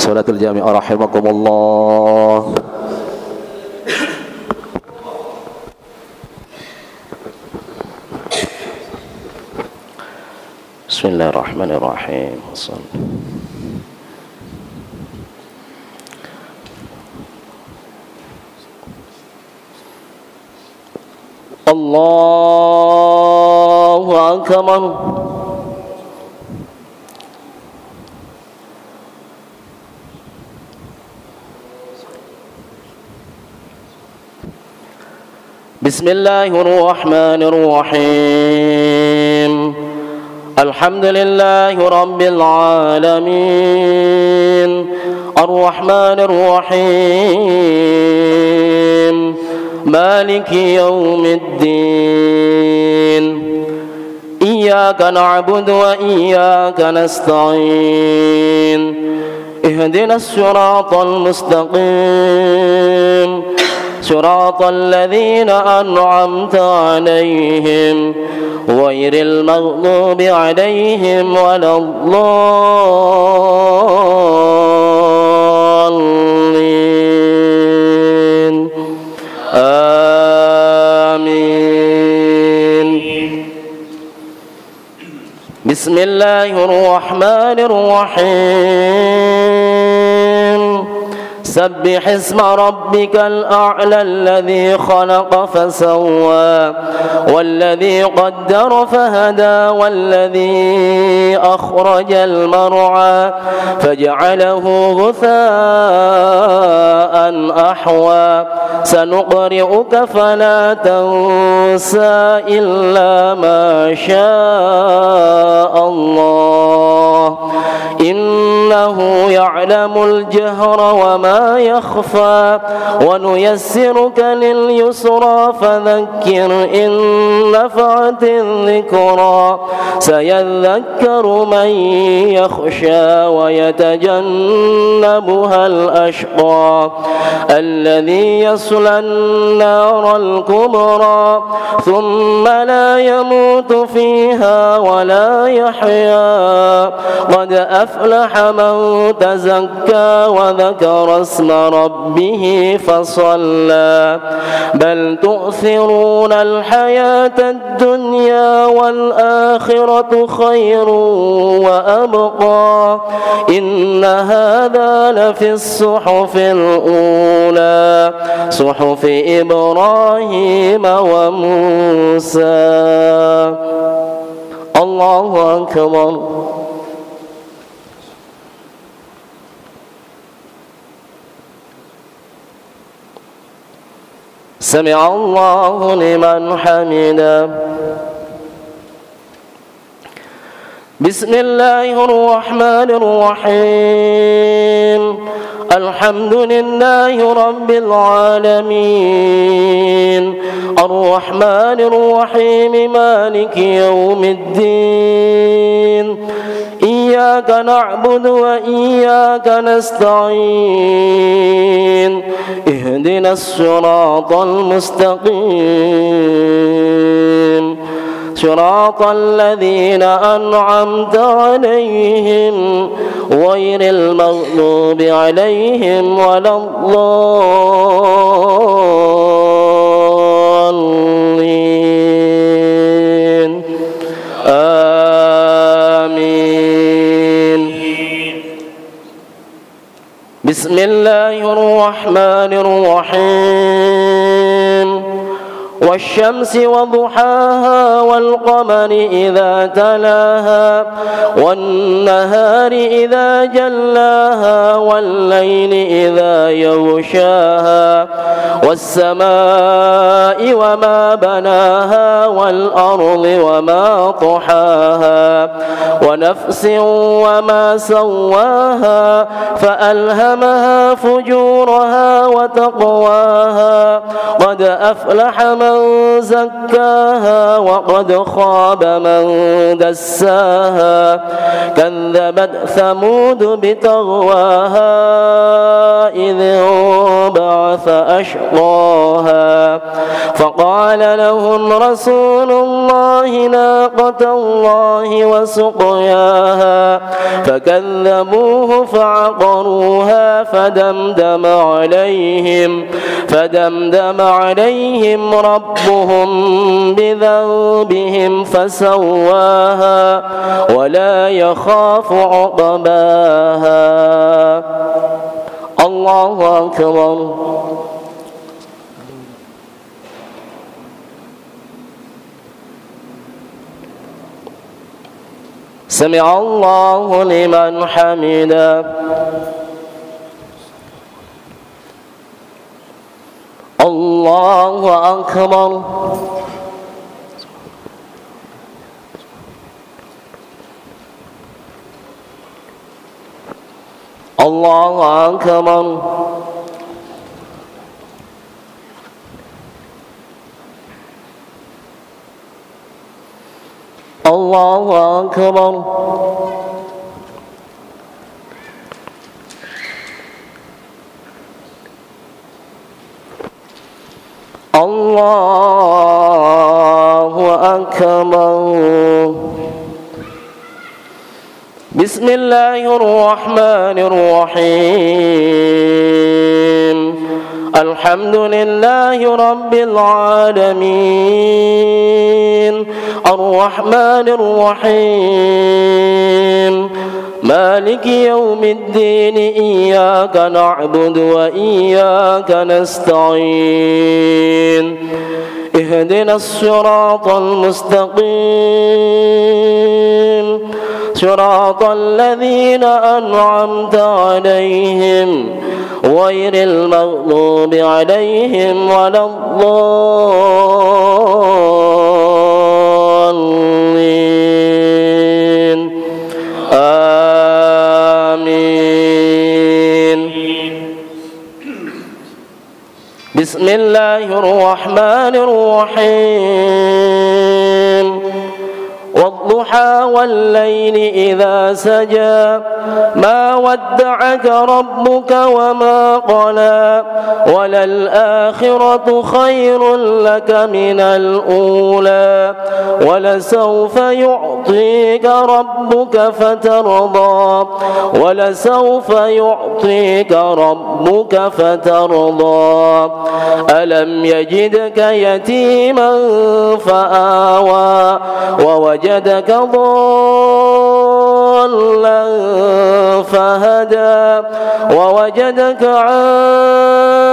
salatul jami'ah rahimakumullah. Bismillahirrahmanirrahim. Allahu akbar. Bismillahirrahmanirrahim. Alhamdulillahi rabbil alamin. Ar-Rahmanir-Rahim. Maliki yaumiddin. Iyyaka na'budu wa iyyaka nasta'in. Ihdinas siratal mustaqim. Siratal ladzina an'amta 'alaihim ghairil maghdubi 'alaihim waladdallin. Amin. Bismillahirrahmanirrahim. سبح اسم ربك الأعلى الذي خلق فسوى والذي قدر فهدى والذي أخرج المرعى فجعله غثاء أحوى سنقرئك فلا تنسى إلا ما شاء الله إنه يعلم الجهر وما يخفى ونيسرك لليسرى فذكر إن نفعت الذكرى سيذكر من يخشى ويتجنبها الأشقى الذي يصلى النار الكبرى ثم لا يموت فيها ولا يحيا قد أفلح من تزكى وذكر اسم ربه فصلى بل تؤثرون الحياة الدنيا والآخرة خير وأبقى إن هذا لفي الصحف الأولى صحف إبراهيم وموسى. الله أكبر. سمع الله لمن حمده. بسم الله الرحمن الرحيم. الحمد لله رب العالمين الرحمن الرحيم مالك يوم الدين إياك نعبد وإياك نستعين اهدنا الصراط المستقيم صراط الذين أنعمت عليهم غير المغضوب عليهم ولا الضالين. آمين. بسم الله الرحمن الرحيم. والشمس وضحاها والقمر إذا تلاها والنهار إذا جلاها والليل إذا يغشاها والسماء وما بناها والأرض وما طحاها ونفس وما سواها فألهمها فجورها وتقواها قد أفلح من من زكاها وقد خاب من دساها كذبت ثمود بطغواها إذ انبعث أشقاها فقال لهم رسول الله ناقة الله وسقياها فكذبوه فعقروها فدمدم عليهم ربهم بذنبهم فسواها ولا يخاف عقباها. الله أكبر. سمع الله لمن حمده. الله أكبر. الله أكبر. الله أكبر. الله أكبر. بسم الله الرحمن الرحيم. الحمد لله رب العالمين الرحمن الرحيم مالك يوم الدين إياك نعبد وإياك نستعين اهدنا الصراط المستقيم صراط الذين أنعمت عليهم غير المغضوب عليهم ولا الضالين آمين. بسم الله الرحمن الرحيم. والضحى والليل إذا سجى ما ودعك ربك وما قلى وللآخرة خير لك من الأولى ولسوف يعطيك ربك فترضى ولسوف يعطيك ربك فترضى ألم يجدك يتيما فآوى ووجدك ضالا فهدى ووجدك عائلا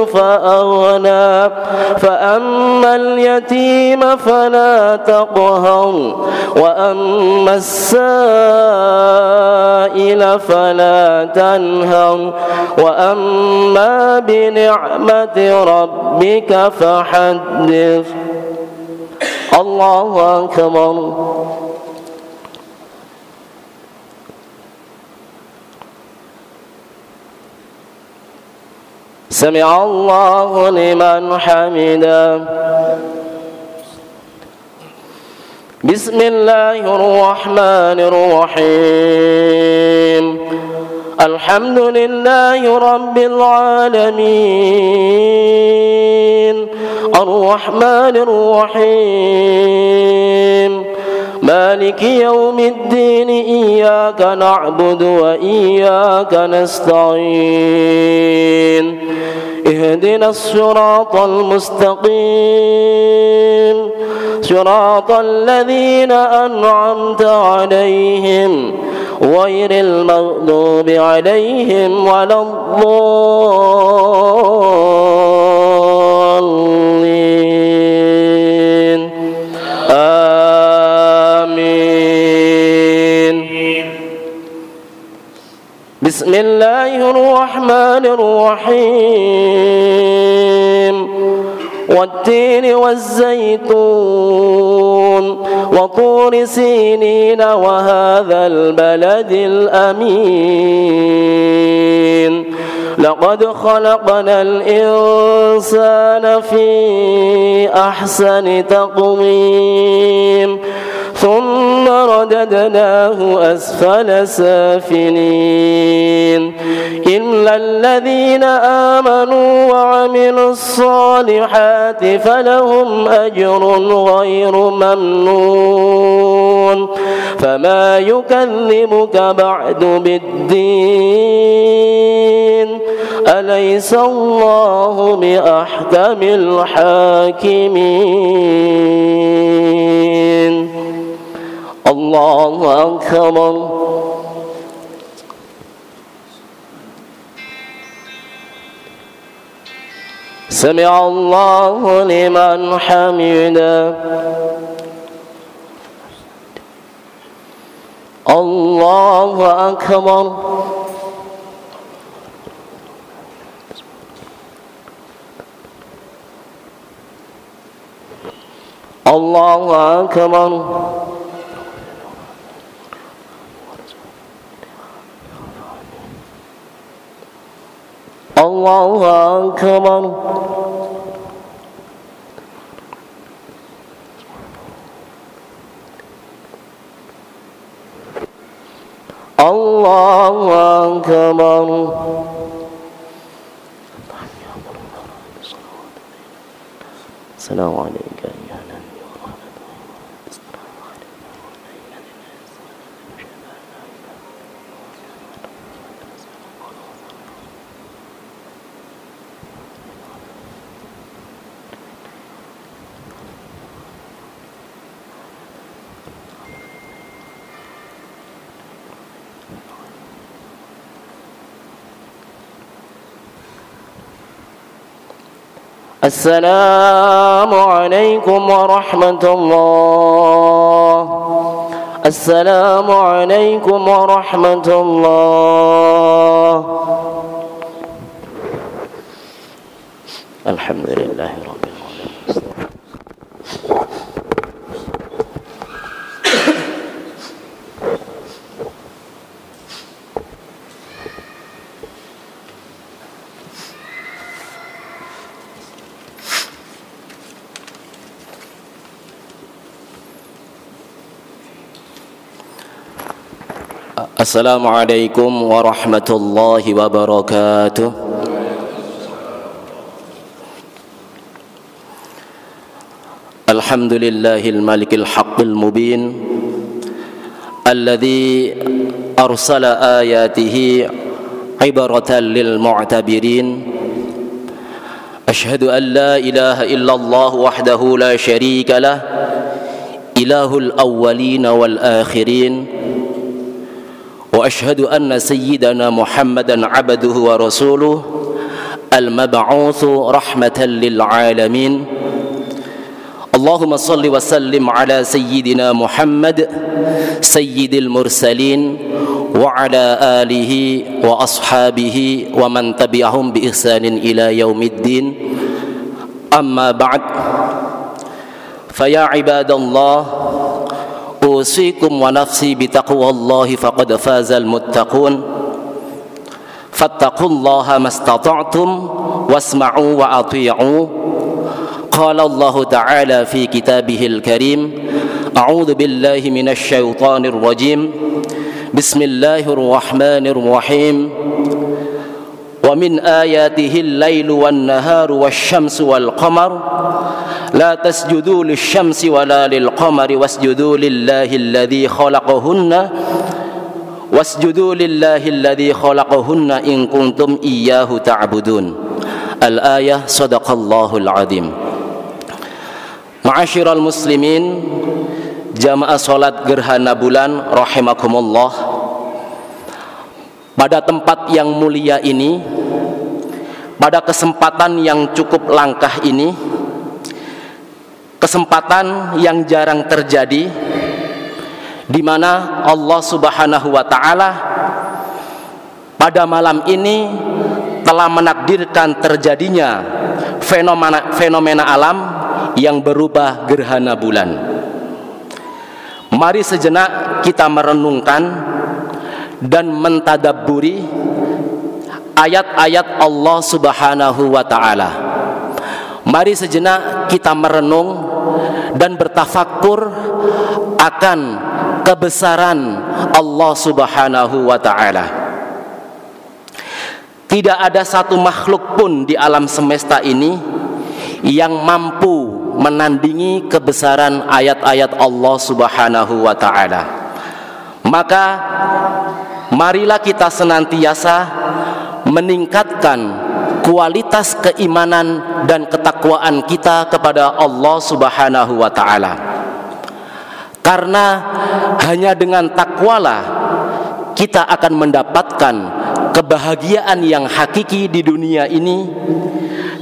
فأغنى فأما اليتيم فلا تقهر وأما السائل فلا تنهر وأما بنعمة ربك فحدث. الله أكبر. سمع الله لمن حمده. بسم الله الرحمن الرحيم. الحمد لله رب العالمين الرحمن الرحيم مالك يوم الدين إياك نعبد وإياك نستعين اهدنا الصراط المستقيم صراط الذين أنعمت عليهم غير المغضوب عليهم ولا الضالين آمين. بسم الله الرحمن الرحيم. والتين والزيتون وطور سينين وهذا البلد الأمين لقد خلقنا الإنسان في أحسن تقويم ثم رددناه أسفل سافلين إلا الذين آمنوا وعملوا الصالحات فلهم أجر غير ممنون فما يكذبك بعد بالدين أليس الله بأحكم الحاكمين الله أكبر سمع الله لمن حمده الله أكبر الله أكبر الله أكبر الله أكبر السلام عليك أيها النبي ورحمة الله السلام عليكم ورحمة الله السلام عليكم ورحمة الله الحمد لله رب العالمين Assalamualaikum warahmatullahi wabarakatuh. Alhamdulillahil malikil haqqil mubin alladzi arsala ayatihi ibaratan lil mu'tabirin. Ashhadu an la ilaha illallah wahdahu la syarika lah ilahul awwalin wal akhirin. وأشهد أن سيدنا محمدا عبده ورسوله المبعوث رحمة للعالمين اللهم صل وسلم على سيدنا محمد سيد المرسلين وعلى آله وأصحابه ومن تبعهم بإحسان إلى يوم الدين أما بعد فيا عباد الله أوصيكم ونفسي بتقوى الله فقد فاز المتقون فاتقوا الله ما استطعتم واسمعوا وأطيعوا قال الله تعالى في كتابه الكريم أعوذ بالله من الشيطان الرجيم بسم الله الرحمن الرحيم ومن آياته الليل والنهار والشمس والقمر لا تسجدوا للشمس ولا للقمر واسجدوا لله الذي خلقهن إن كنتم إياه تعبدون الآية صدق الله العظيم. Ma'asyiral muslimin, jamaah salat gerhana bulan rahimakumullah. Pada tempat yang mulia ini, pada kesempatan yang cukup langkah ini, kesempatan yang jarang terjadi, di mana Allah Subhanahu wa taala pada malam ini telah menakdirkan terjadinya fenomena alam yang berupa gerhana bulan. Mari sejenak kita merenungkan dan mentadabburi ayat-ayat Allah Subhanahu wa ta'ala. Mari sejenak kita merenung dan bertafakkur akan kebesaran Allah Subhanahu wa ta'ala. Tidak ada satu makhluk pun di alam semesta ini yang mampu menandingi kebesaran ayat-ayat Allah Subhanahu wa ta'ala. Maka marilah kita senantiasa meningkatkan kualitas keimanan dan ketakwaan kita kepada Allah Subhanahu wa ta'ala. Karena hanya dengan takwalah kita akan mendapatkan kebahagiaan yang hakiki di dunia ini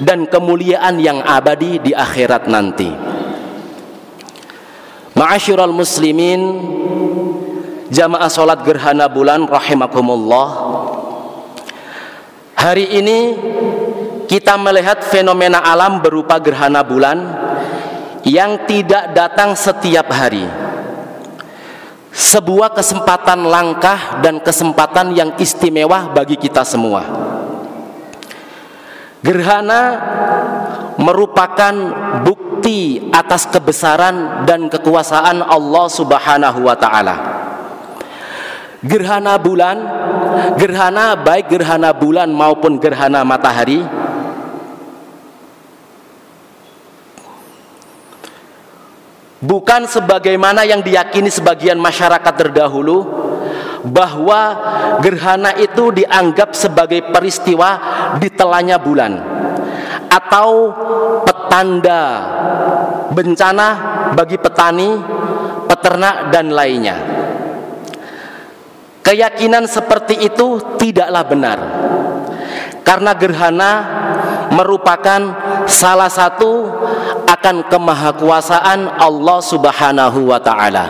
dan kemuliaan yang abadi di akhirat nanti. Ma'asyiral muslimin, jamaah salat gerhana bulan rahimakumullah. Hari ini kita melihat fenomena alam berupa gerhana bulan yang tidak datang setiap hari. Sebuah kesempatan langkah dan kesempatan yang istimewa bagi kita semua. Gerhana merupakan bukti atas kebesaran dan kekuasaan Allah Subhanahu wa ta'ala. Gerhana bulan, baik gerhana bulan maupun gerhana matahari, bukan sebagaimana yang diyakini sebagian masyarakat terdahulu, bahwa gerhana itu dianggap sebagai peristiwa ditelannya bulan atau petanda bencana bagi petani, peternak dan lainnya. Keyakinan seperti itu tidaklah benar, karena gerhana merupakan salah satu akan kemahakuasaan Allah Subhanahu wa ta'ala.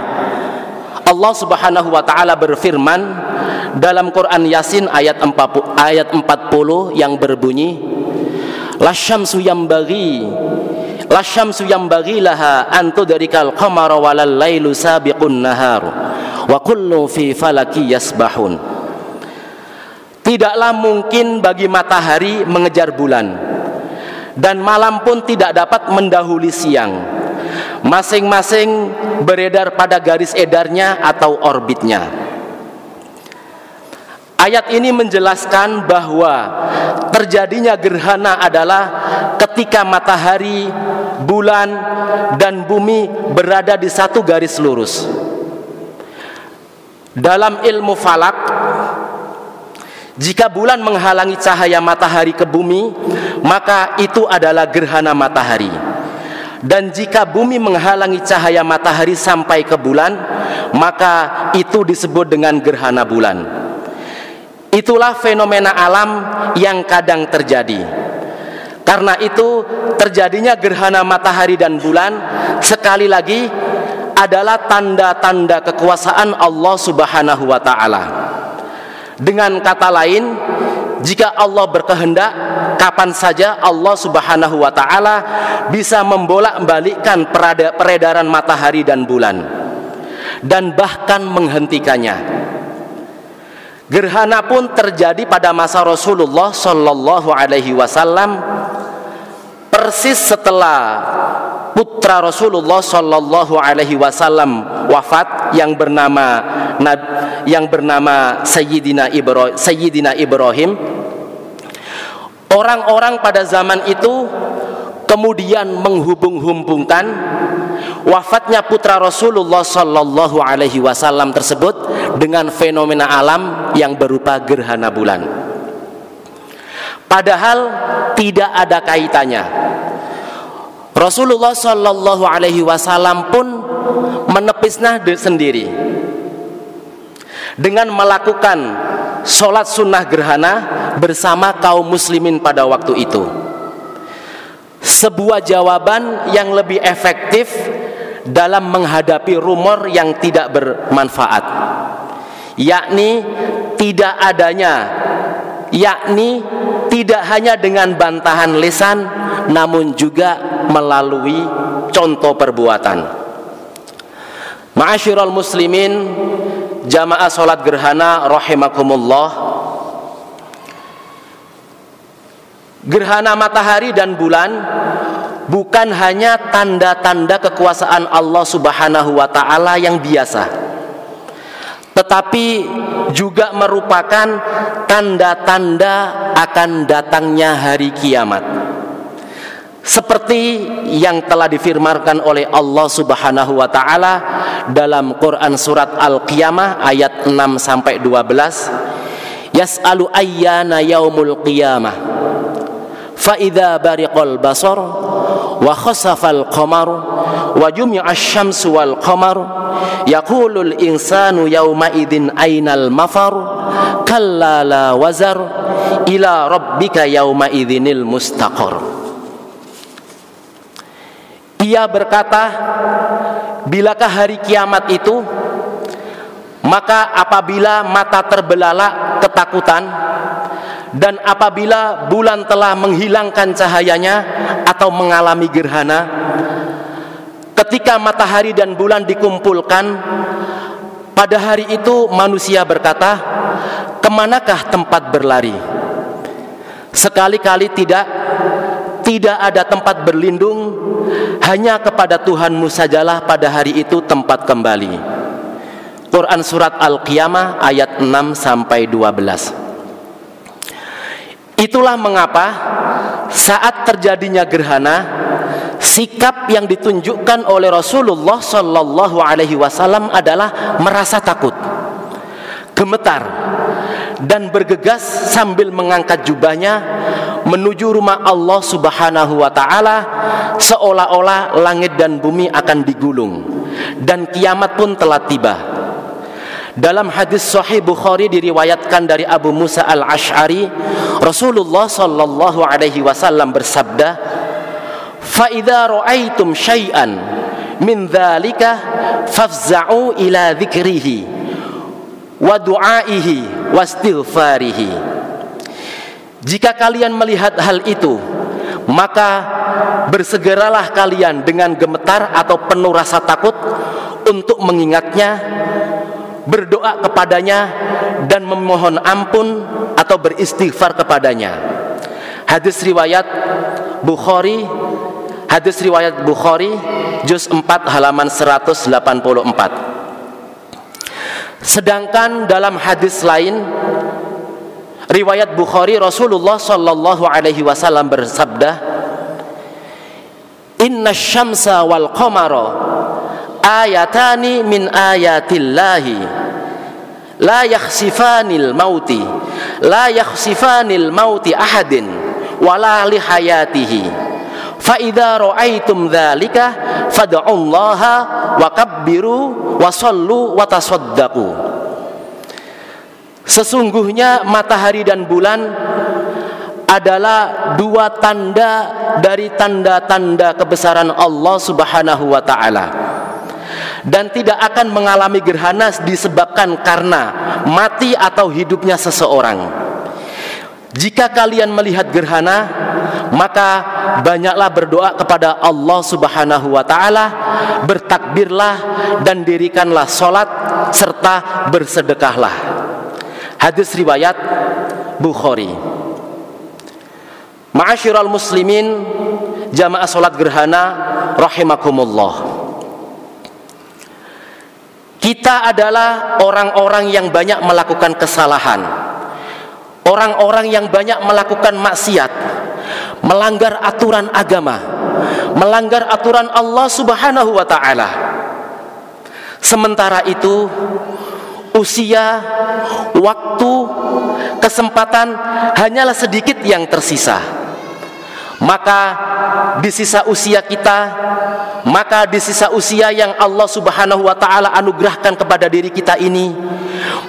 Allah Subhanahu wa ta'ala berfirman dalam Quran Yasin ayat 40 yang berbunyi, lasyamsu yambaghi laha an tudrikal qamara walal lailu sabiqun nahar wa kullu fi falaki yasbahun. Tidaklah mungkin bagi matahari mengejar bulan, dan malam pun tidak dapat mendahului siang. Masing-masing beredar pada garis edarnya atau orbitnya. Ayat ini menjelaskan bahwa terjadinya gerhana adalah ketika matahari, bulan, dan bumi berada di satu garis lurus. Dalam ilmu falak, jika bulan menghalangi cahaya matahari ke bumi, maka itu adalah gerhana matahari. Dan jika bumi menghalangi cahaya matahari sampai ke bulan, maka itu disebut dengan gerhana bulan. Itulah fenomena alam yang kadang terjadi. Karena itu terjadinya gerhana matahari dan bulan sekali lagi adalah tanda-tanda kekuasaan Allah Subhanahu wa ta'ala. Dengan kata lain, jika Allah berkehendak, kapan saja Allah Subhanahu wa ta'ala bisa membolak-balikkan peredaran matahari dan bulan, dan bahkan menghentikannya. Gerhana pun terjadi pada masa Rasulullah Sallallahu Alaihi Wasallam, persis setelah putra Rasulullah Sallallahu Alaihi Wasallam wafat yang bernama Sayyidina Ibrahim. Orang-orang pada zaman itu kemudian menghubung-hubungkan wafatnya putra Rasulullah Sallallahu Alaihi Wasallam tersebut dengan fenomena alam yang berupa gerhana bulan. Padahal tidak ada kaitannya. Rasulullah Sallallahu Alaihi Wasallam pun menepisnya sendiri dengan melakukan sholat sunnah gerhana bersama kaum muslimin pada waktu itu. Sebuah jawaban yang lebih efektif dalam menghadapi rumor yang tidak bermanfaat, yakni tidak hanya dengan bantahan lisan, namun juga melalui contoh perbuatan. Ma'asyiral muslimin, jamaah salat gerhana rahimakumullah. Gerhana matahari dan bulan bukan hanya tanda-tanda kekuasaan Allah Subhanahu wa taala yang biasa, tetapi juga merupakan tanda-tanda akan datangnya hari kiamat. Seperti yang telah difirmankan oleh Allah Subhanahu wa taala dalam Quran surat Al-Qiyamah ayat 6 sampai 12. Yas'alu ayyana yaumul qiyamah fa idza bariqal basar wa khasafal qamar wa jumi'asy syamsu wal qamar yaqulul insanu yauma idzin ainal mafar kalla la wazar ila rabbika yauma idzinil mustaqar. Ia berkata, bilakah hari kiamat itu? Maka apabila mata terbelalak ketakutan, dan apabila bulan telah menghilangkan cahayanya atau mengalami gerhana, ketika matahari dan bulan dikumpulkan, pada hari itu manusia berkata, kemanakah tempat berlari? Sekali-kali tidak ada tempat berlindung, hanya kepada Tuhanmu sajalah pada hari itu tempat kembali. Quran surat Al-Qiyamah ayat 6 sampai 12. Itulah mengapa saat terjadinya gerhana, sikap yang ditunjukkan oleh Rasulullah Shallallahu Alaihi Wasallam adalah merasa takut, gemetar, dan bergegas sambil mengangkat jubahnya menuju rumah Allah Subhanahu wa taala, seolah-olah langit dan bumi akan digulung dan kiamat pun telah tiba. Dalam hadis sahih Bukhari diriwayatkan dari Abu Musa al-Ash'ari, Rasulullah sallallahu alaihi wasallam bersabda, "Fa idza ra'aitum syai'an min dzalika fafza'u ila dzikrihi wa du'aihi wastighfarihi." Jika kalian melihat hal itu, maka bersegeralah kalian dengan gemetar atau penuh rasa takut untuk mengingatnya, berdoa kepadanya, dan memohon ampun atau beristighfar kepadanya. Hadis riwayat Bukhari juz 4 halaman 184. Sedangkan dalam hadis lain riwayat Bukhari, Rasulullah sallallahu alaihi wasallam bersabda, "Inna syamsa wal qamara ayatani min ayatillahi la yakhsifanil mauti ahadin wala li hayatihi fa idza ra'aitum dzalika fad'ullaha wa kabbiru wa shallu wa tasaddaqu." Sesungguhnya matahari dan bulan adalah dua tanda dari tanda-tanda kebesaran Allah Subhanahu wa taala, dan tidak akan mengalami gerhana disebabkan karena mati atau hidupnya seseorang. Jika kalian melihat gerhana, maka banyaklah berdoa kepada Allah Subhanahu wa taala, bertakbirlah dan dirikanlah salat serta bersedekahlah. Hadis riwayat Bukhari. Ma'asyiral muslimin, jamaah salat gerhana rahimakumullah. Kita adalah orang-orang yang banyak melakukan kesalahan, orang-orang yang banyak melakukan maksiat, melanggar aturan agama, melanggar aturan Allah Subhanahu wa taala. Sementara itu, usia, waktu, kesempatan hanyalah sedikit yang tersisa. Maka di sisa usia yang Allah Subhanahu wa taala anugerahkan kepada diri kita ini,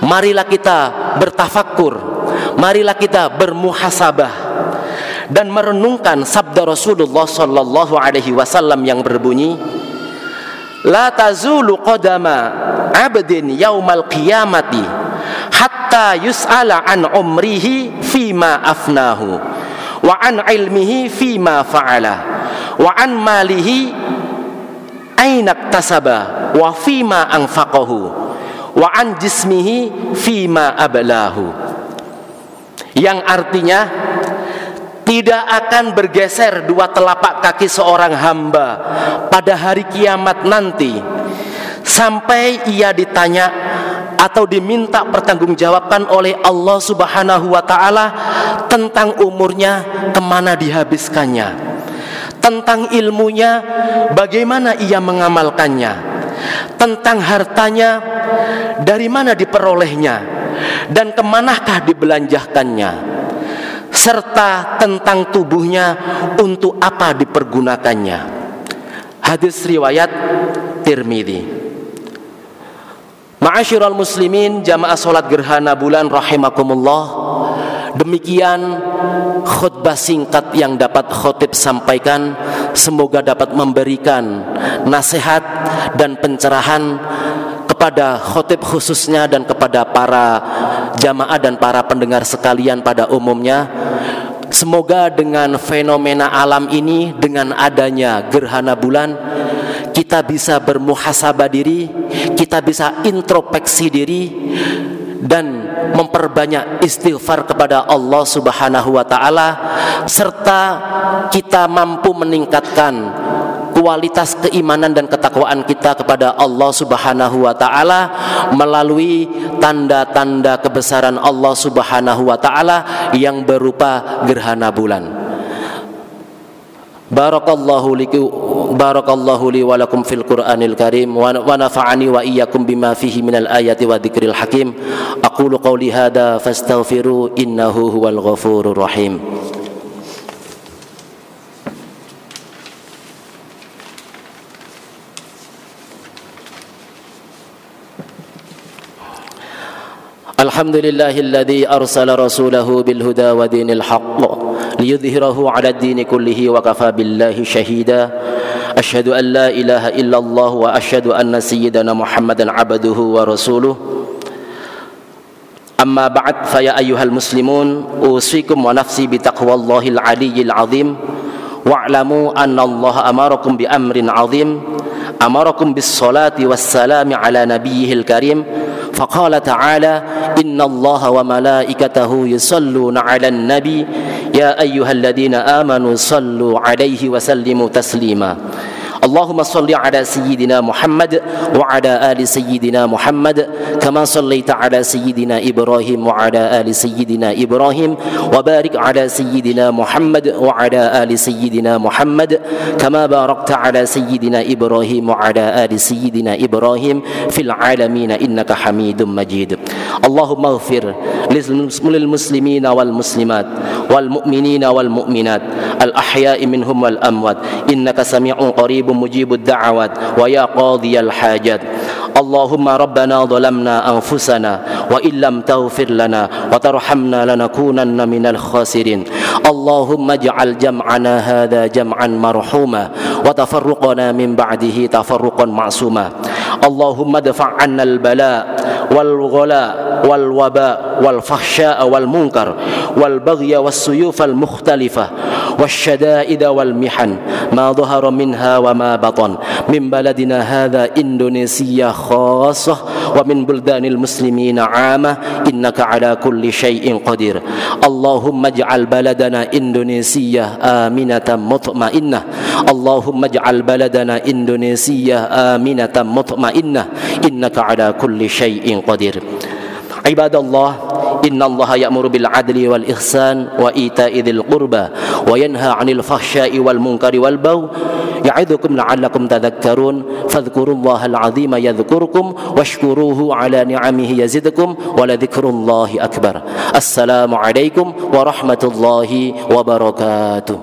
marilah kita bertafakkur, marilah kita bermuhasabah dan merenungkan sabda Rasulullah sallallahu alaihi wasallam yang berbunyi, "La tazulu qadama 'abdin yaumal qiyamati hatta yus'ala an umrihi fima afnahu." wa an ilmihi fima fa'ala, wa an malihi aina iktasaba wa fima anfaqahu, wa an jismihi fima ablahu. Yang artinya tidak akan bergeser dua telapak kaki seorang hamba pada hari kiamat nanti sampai ia ditanya atau diminta pertanggungjawabkan oleh Allah Subhanahu wa taala tentang umurnya, kemana dihabiskannya, tentang ilmunya, bagaimana ia mengamalkannya, tentang hartanya, dari mana diperolehnya dan kemanakah dibelanjakannya, serta tentang tubuhnya untuk apa dipergunakannya. Hadis riwayat Tirmidzi. Ma'asyiral muslimin, jamaah salat gerhana bulan rahimakumullah, demikian khutbah singkat yang dapat khotib sampaikan. Semoga dapat memberikan nasihat dan pencerahan kepada khotib khususnya dan kepada para jamaah dan para pendengar sekalian pada umumnya. Semoga dengan fenomena alam ini, dengan adanya gerhana bulan, kita bisa bermuhasabah diri, kita bisa introspeksi diri dan memperbanyak istighfar kepada Allah Subhanahu wa taala, serta kita mampu meningkatkan kualitas keimanan dan ketakwaan kita kepada Allah Subhanahu wa taala melalui tanda-tanda kebesaran Allah Subhanahu wa taala yang berupa gerhana bulan. Barakallahu li wa lakum fil Qur'anil Karim wa nafa'ani wa iyyakum bima fihi minal ayati wa dzikril hakim. Aqulu qawli hadza fastaghfiru innahu huwal ghafurur rahim. Alhamdulillahilladzi arsala rasulahu bil huda wa dinil haqq liyudhhirahu 'ala ad-dini kullihi wa kafa billahi shahida. Asyhadu an la ilaha illallah wa asyhadu anna sayyidana Muhammadan 'abduhu wa rasuluh. Amma ba'd, fa ya ayyuhal muslimun, usikum wa nafsi bi taqwallahil 'aliyyil 'azim. Wa'lamu anna Allah amarakum bi amrin 'azim, amarakum bis salati was salami 'ala nabiyyihil karim. فقال تعالى إن الله وملائكته يصلون على النبي يا أيها الذين آمنوا صلوا عليه وسلموا تسليما. اللهم صل على سيدنا محمد وعلى آل سيدنا محمد كما صليت على سيدنا إبراهيم وعلى آل سيدنا إبراهيم وبارك على سيدنا محمد وعلى آل سيدنا محمد كما باركت على سيدنا إبراهيم وعلى آل سيدنا إبراهيم في العالمين إنك حميد مجيد. اللهم اغفر للمسلمين والمسلمات والمؤمنين والمؤمنات الأحياء منهم والأموات إنك سميع قريب مجيب الدعوات ويا قاضي الحاجات. اللهم ربنا ظلمنا أنفسنا وإن لم تغفر لنا وترحمنا لنكونن من الخاسرين. اللهم اجعل جمعنا هذا جمعا مرحوما وتفرقنا من بعده تفرقا معصوما. اللهم ادفع عنا البلاء والغلاء والوباء والفحشاء والمنكر والبغي والسيوف المختلفة والشدائد والمحن ما ظهر منها وما بطن من بلدنا هذا إندونيسيا خاصة ومن بلدان المسلمين عامة إنك على كل شيء قدير. اللهم اجعل بلدنا إندونيسيا آمنة مطمئنة. اللهم اجعل بلدنا إندونيسيا آمنة مطمئنة إنك على كل شيء قدير. عباد الله، إن الله يأمر بالعدل والإحسان وإيتاء ذي القربى وينهى عن الفحشاء والمنكر والبغي يعظكم لعلكم تذكرون. فاذكروا الله العظيم يذكركم واشكروه على نعمه يزدكم ولذكر الله أكبر. السلام عليكم ورحمة الله وبركاته.